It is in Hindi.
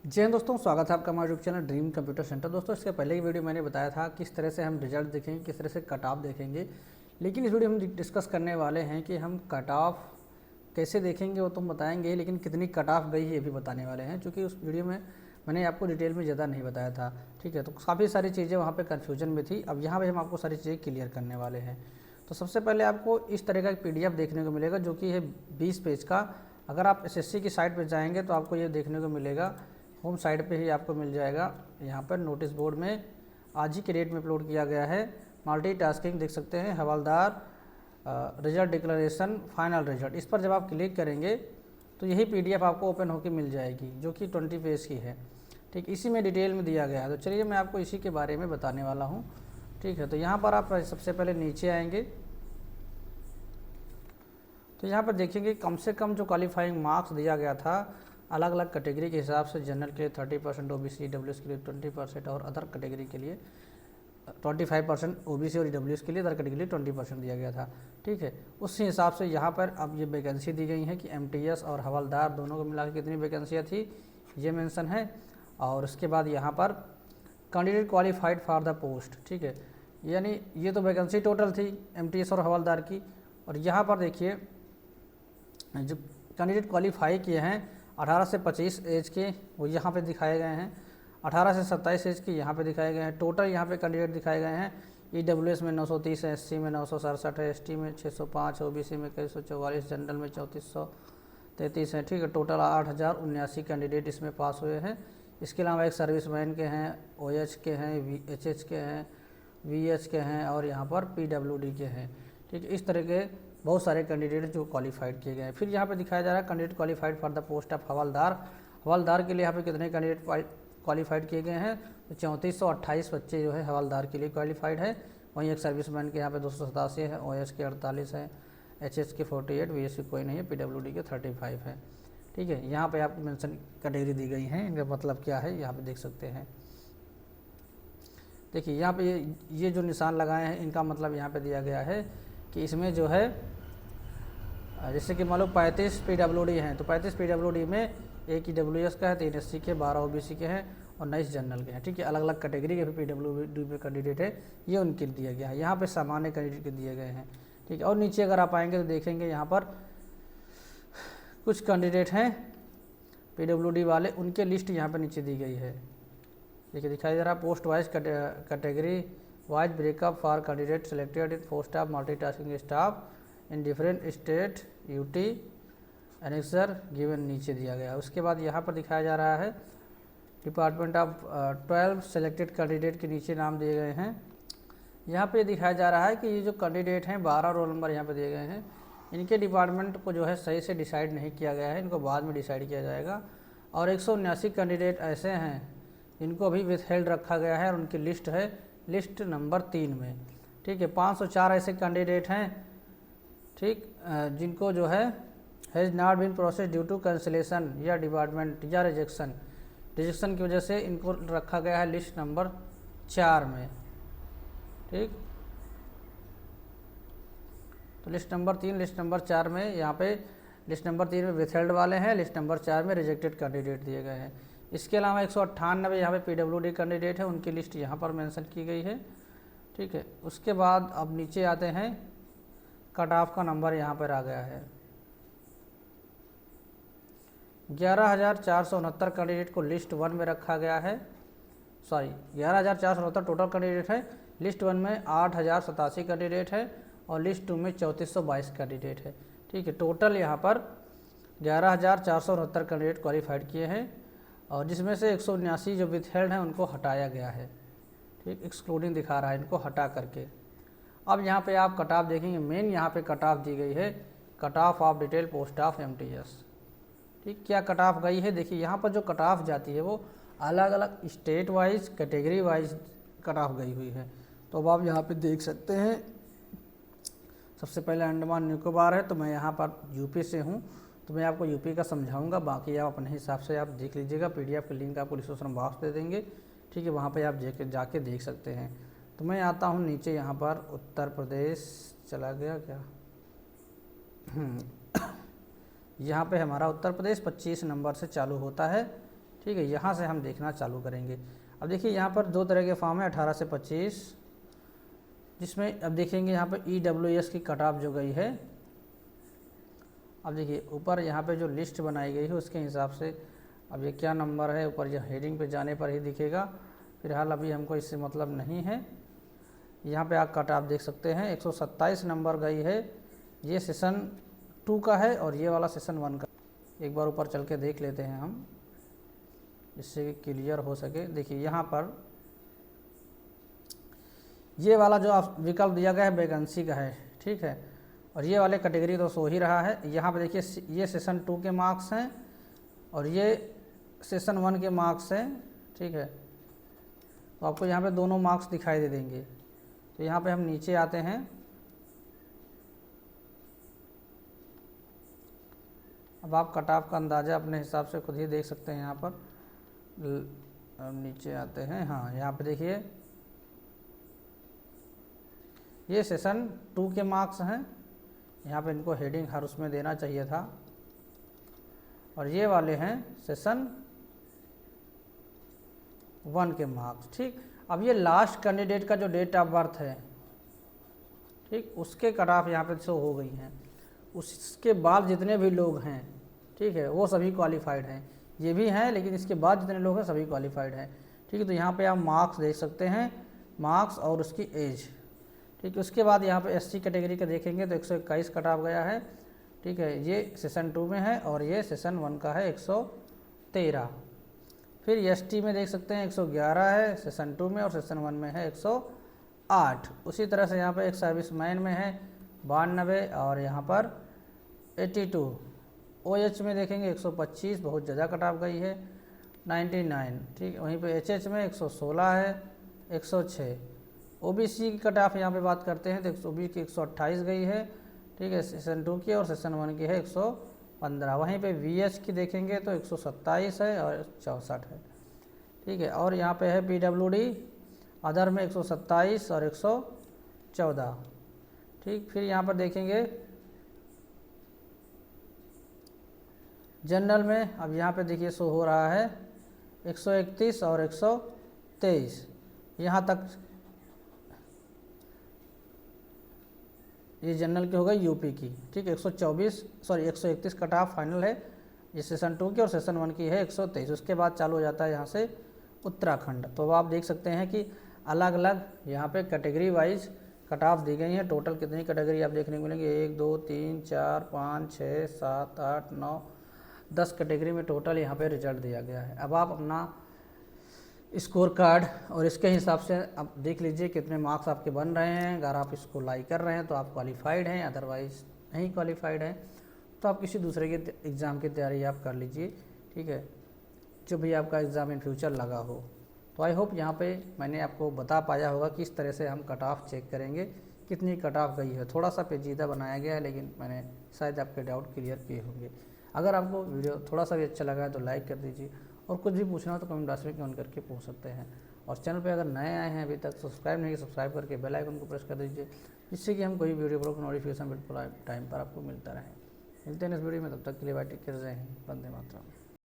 जी हाँ दोस्तों, स्वागत है आपका हमारे YouTube channel dream computer centre. दोस्तों, इसके पहले की वीडियो मैंने बताया था किस तरह से हम रिजल्ट देखेंगे, किस तरह से कट ऑफ देखेंगे। लेकिन इस वीडियो में हम डिस्कस करने वाले हैं कि हम कट ऑफ कैसे देखेंगे वो तो हम बताएंगे, लेकिन कितनी कट ऑफ गई है ये भी बताने वाले हैं, क्योंकि उस वीडियो में मैंने आपको डिटेल में ज़्यादा नहीं बताया था। ठीक है, तो काफ़ी सारी चीज़ें वहाँ पर कन्फ्यूजन में थी। अब यहाँ पर हम आपको सारी चीज़ें क्लियर करने वाले हैं। तो सबसे पहले आपको इस तरह का एक PDF देखने को मिलेगा, जो कि है 20 पेज का। अगर आप SSC की साइट पर जाएंगे तो आपको ये देखने को मिलेगा, होम साइट पे ही आपको मिल जाएगा। यहाँ पर नोटिस बोर्ड में आज ही के डेट में अपलोड किया गया है। मल्टीटास्किंग देख सकते हैं, हवलदार रिजल्ट डिक्लेरेशन फाइनल रिजल्ट। इस पर जब आप क्लिक करेंगे तो यही PDF आपको ओपन होकर मिल जाएगी, जो कि 20 पेज की है। ठीक, इसी में डिटेल में दिया गया है। तो चलिए मैं आपको इसी के बारे में बताने वाला हूँ। ठीक है, तो यहाँ पर आप सबसे पहले नीचे आएंगे तो यहाँ पर देखेंगे कम से कम जो क्वालिफाइंग मार्क्स दिया गया था अलग अलग कैटेगरी के हिसाब से। जनरल के लिए 30%, OBC EWS के लिए 20% और अदर कैटेगरी के लिए 25%, OBC और EWS के लिए अदर कैटेगरी के लिए 20% दिया गया था। ठीक है, उसी हिसाब से यहाँ पर अब ये वैकेंसी दी गई है कि MTS और हवलदार दोनों को मिलाकर कितनी वैकेंसियाँ थी ये मेंशन है। और उसके बाद यहाँ पर candidate qualified for the post. ठीक है, यानी ये तो वैकेंसी टोटल थी MTS और हवलदार की। और यहाँ पर देखिए जो कैंडिडेट क्वालिफाई किए हैं 18 से 25 एज के, वो यहाँ पे दिखाए गए हैं। 18 से 27 एज के यहाँ पे दिखाए गए हैं। टोटल यहाँ पे कैंडिडेट दिखाए गए हैं। EWS में 930 है, SC में 967 है, ST में 605 है, OBC में 144, जनरल में 3433 है। ठीक है, टोटल 8079 कैंडिडेट इसमें पास हुए हैं। इसके अलावा एक सर्विसमैन के हैं, OH के हैं, VHH के हैं, VH के हैं और यहाँ पर PWD के हैं। ठीक है, इस तरह के बहुत सारे कैंडिडेट जो क्वालिफाइड किए गए हैं। फिर यहाँ पे दिखाया जा रहा है candidate qualified for the post of हवलदार। हवलदार के लिए यहाँ पे कितने कैंडिडेट क्वालिफाइड किए गए हैं? तो 3428 बच्चे जो है हवलदार के लिए क्वालिफाइड है। वहीं एक सर्विसमैन के यहाँ पे 287 है, OH के 48 है, HH के 48, VH कोई नहीं है, PWD के 35 है। ठीक है, यहाँ पे आपको मेंशन कैटेगरी दी गई है, इनका मतलब क्या है यहाँ पे देख सकते हैं। देखिए यहाँ पे ये जो निशान लगाए हैं इनका मतलब यहाँ पे दिया गया है कि इसमें जो है जैसे कि मान लो 35 PWD हैं, तो 35 PWD में एक EWS का है, 3 SC के, 12 OBC के हैं और 19 जनरल के हैं। ठीक है, अलग अलग कैटेगरी के PWD में कैंडिडेट है, ये उनके दिया गया है। यहाँ पे सामान्य कैंडिडेट के दिए गए हैं। ठीक है, और नीचे अगर आप आएंगे तो देखेंगे यहाँ पर कुछ कैंडिडेट हैं PWD वाले, उनके लिस्ट यहाँ पर नीचे दी गई है। देखिए दिखाई दे रहा है, post wise category wise breakup for candidate selected in post of multitasking staff in different state UT annexure given नीचे दिया गया है। उसके बाद यहाँ पर दिखाया जा रहा है डिपार्टमेंट ऑफ 12 सेलेक्टेड कैंडिडेट के नीचे नाम दिए गए हैं। यहाँ पे दिखाया जा रहा है कि ये जो कैंडिडेट हैं 12 रोल नंबर यहाँ पे दिए गए हैं, इनके डिपार्टमेंट को जो है सही से डिसाइड नहीं किया गया है, इनको बाद में डिसाइड किया जाएगा। और 179 कैंडिडेट ऐसे हैं जिनको अभी विथहेल्ड रखा गया है और उनकी लिस्ट है लिस्ट नंबर 3 में। ठीक है, 504 ऐसे कैंडिडेट हैं, ठीक, जिनको जो है has not been process due to cancellation या डिपार्टमेंट या रिजेक्शन की वजह से इनको रखा गया है लिस्ट नंबर 4 में। ठीक, तो लिस्ट नंबर 3 लिस्ट नंबर 4 में, यहाँ पे लिस्ट नंबर 3 में विथहेल्ड वाले हैं, लिस्ट नंबर 4 में रिजेक्टेड कैंडिडेट दिए गए हैं। इसके अलावा 198 यहाँ पे PWD कैंडिडेट है, उनकी लिस्ट यहाँ पर मेंशन की गई है। ठीक है, उसके बाद अब नीचे आते हैं, कट ऑफ का नंबर यहाँ पर आ गया है। 11,469 कैंडिडेट को लिस्ट 1 में रखा गया है। सॉरी, 11,469 टोटल कैंडिडेट है। लिस्ट 1 में 8,087 कैंडिडेट है और लिस्ट 2 में 3422 कैंडिडेट है। ठीक है, टोटल यहाँ पर 11,469 कैंडिडेट क्वालिफाइड किए हैं और जिसमें से 179 जो विथहेल्ड हैं उनको हटाया गया है। ठीक, एक्सक्लूडिंग दिखा रहा है इनको हटा करके। अब यहाँ पे आप कट ऑफ देखेंगे, मेन यहाँ पे कट ऑफ दी गई है, cut off of detail post of MTS। ठीक, क्या कट ऑफ गई है? देखिए यहाँ पर जो कट ऑफ जाती है वो अलग अलग state wise category wise cut off गई हुई है। तो अब आप यहाँ पे देख सकते हैं, सबसे पहले अंडमान निकोबार है, तो मैं यहाँ पर यूपी से हूँ, तो मैं आपको यूपी का समझाऊंगा, बाकी आप अपने हिसाब से आप देख लीजिएगा। PDF की लिंक आपको डिस्क्रिप्शन बॉक्स दे देंगे। ठीक है, वहाँ पर आप जाके देख सकते हैं। तो मैं आता हूँ नीचे, यहाँ पर उत्तर प्रदेश चला गया क्या, यहाँ पे हमारा उत्तर प्रदेश 25 नंबर से चालू होता है। ठीक है, यहाँ से हम देखना चालू करेंगे। अब देखिए यहाँ पर दो तरह के फॉर्म है 18 से 25, जिसमें अब देखेंगे यहाँ पर EWS की कट ऑफ जो गई है। अब देखिए ऊपर यहाँ पे जो लिस्ट बनाई गई है उसके हिसाब से अब ये क्या नंबर है ऊपर यह हेडिंग पे जाने पर ही दिखेगा। फिलहाल अभी हमको इससे मतलब नहीं है। यहाँ पे आप कट ऑफ देख सकते हैं 127 नंबर गई है। ये सेशन 2 का है और ये वाला सेशन 1 का। एक बार ऊपर चल के देख लेते हैं हम, जिससे कि क्लियर हो सके। देखिए यहाँ पर ये वाला जो आप विकल्प दिया गया है वैकेंसी का है, ठीक है, और ये वाले कैटेगरी तो सो ही रहा है। यहाँ पे देखिए ये सेशन 2 के मार्क्स हैं और ये सेशन 1 के मार्क्स हैं, ठीक है। तो आपको यहाँ पे दोनों मार्क्स दिखाई दे देंगे। तो यहाँ पे हम नीचे आते हैं। अब आप कट ऑफ का अंदाज़ा अपने हिसाब से खुद ही देख सकते हैं। यहाँ पर नीचे आते हैं, हाँ यहाँ पे देखिए ये सेशन 2 के मार्क्स हैं। यहाँ पे इनको हेडिंग हर उसमें देना चाहिए था। और ये वाले हैं सेशन 1 के मार्क्स, ठीक। अब ये लास्ट कैंडिडेट का जो डेट ऑफ बर्थ है, ठीक, उसके कट ऑफ यहाँ पे शो हो गई हैं। उसके बाद जितने भी लोग हैं, ठीक है, वो सभी क्वालिफाइड हैं। ये भी हैं लेकिन इसके बाद जितने लोग हैं सभी क्वालिफाइड हैं, ठीक है। तो यहाँ पे आप मार्क्स देख सकते हैं, मार्क्स और उसकी एज, ठीक है। उसके बाद यहाँ पे SC कैटेगरी का देखेंगे तो 121 कट ऑफ गया है, ठीक है। ये सेशन 2 में है और ये सेशन 1 का है 113। फिर ST में देख सकते हैं 111 है सेशन 2 में और सेशन 1 में है 108। उसी तरह से यहाँ पर एक सर्विसमैन में है 92 और यहाँ पर 82। OH में देखेंगे 125, बहुत ज़्यादा कट ऑफ गई है, 99, ठीक है। वहीं पे HH में 116 है, 106। OBC की कट ऑफ यहाँ पे बात करते हैं तो OBC की 128 गई है, ठीक है, सेशन 2 की, और सेशन 1 की है 115। वहीं पे VH की देखेंगे तो 127 है और 64 है, ठीक है। और यहाँ पे है PWD अदर में 127 और 114, ठीक। फिर यहाँ पर देखेंगे जनरल में, अब यहाँ पे देखिए शो हो रहा है 131 और 123। यहाँ तक ये जनरल की हो गई यूपी की, ठीक है। 131 कट ऑफ फाइनल है। ये सेशन 2 की और सेशन 1 की है 123। उसके बाद चालू हो जाता है यहाँ से उत्तराखंड। तो अब आप देख सकते हैं कि अलग अलग यहाँ पे category wise cut of the गई हैं। टोटल कितनी कैटेगरी आप देखने को मिलेंगे, 1 2 3 4 5 6 7 8 9 10 कैटेगरी में टोटल यहाँ पे रिजल्ट दिया गया है। अब आप अपना स्कोर कार्ड और इसके हिसाब से आप देख लीजिए कितने मार्क्स आपके बन रहे हैं। अगर आप इसको लाइक कर रहे हैं तो आप क्वालिफाइड हैं, अदरवाइज नहीं क्वालिफाइड हैं तो आप किसी दूसरे के एग्ज़ाम की तैयारी आप कर लीजिए, ठीक है, जो भी आपका एग्ज़ाम इन फ्यूचर लगा हो। तो आई होप यहाँ पे मैंने आपको बता पाया होगा कि इस तरह से हम कट ऑफ चेक करेंगे कितनी कट ऑफ गई है। थोड़ा सा पेचीदा बनाया गया है लेकिन मैंने शायद आपके डाउट क्लियर किए होंगे। अगर आपको वीडियो थोड़ा सा भी अच्छा लगा है तो लाइक कर दीजिए, और कुछ भी पूछना हो तो कमेंट बॉक्स में कमेंट करके पूछ सकते हैं। और चैनल पे अगर नए आए हैं अभी तक सब्सक्राइब नहीं किया, सब्सक्राइब करके बेल आइकन को प्रेस कर दीजिए, जिससे कि हम कोई वीडियो पर नोटिफिकेशन बिल्कुल टाइम पर आपको मिलता रहे। मिलते हैं इस वीडियो में, तब तक के लिए बाय, टेक केयर, जय हिंद, वंदे मातरम।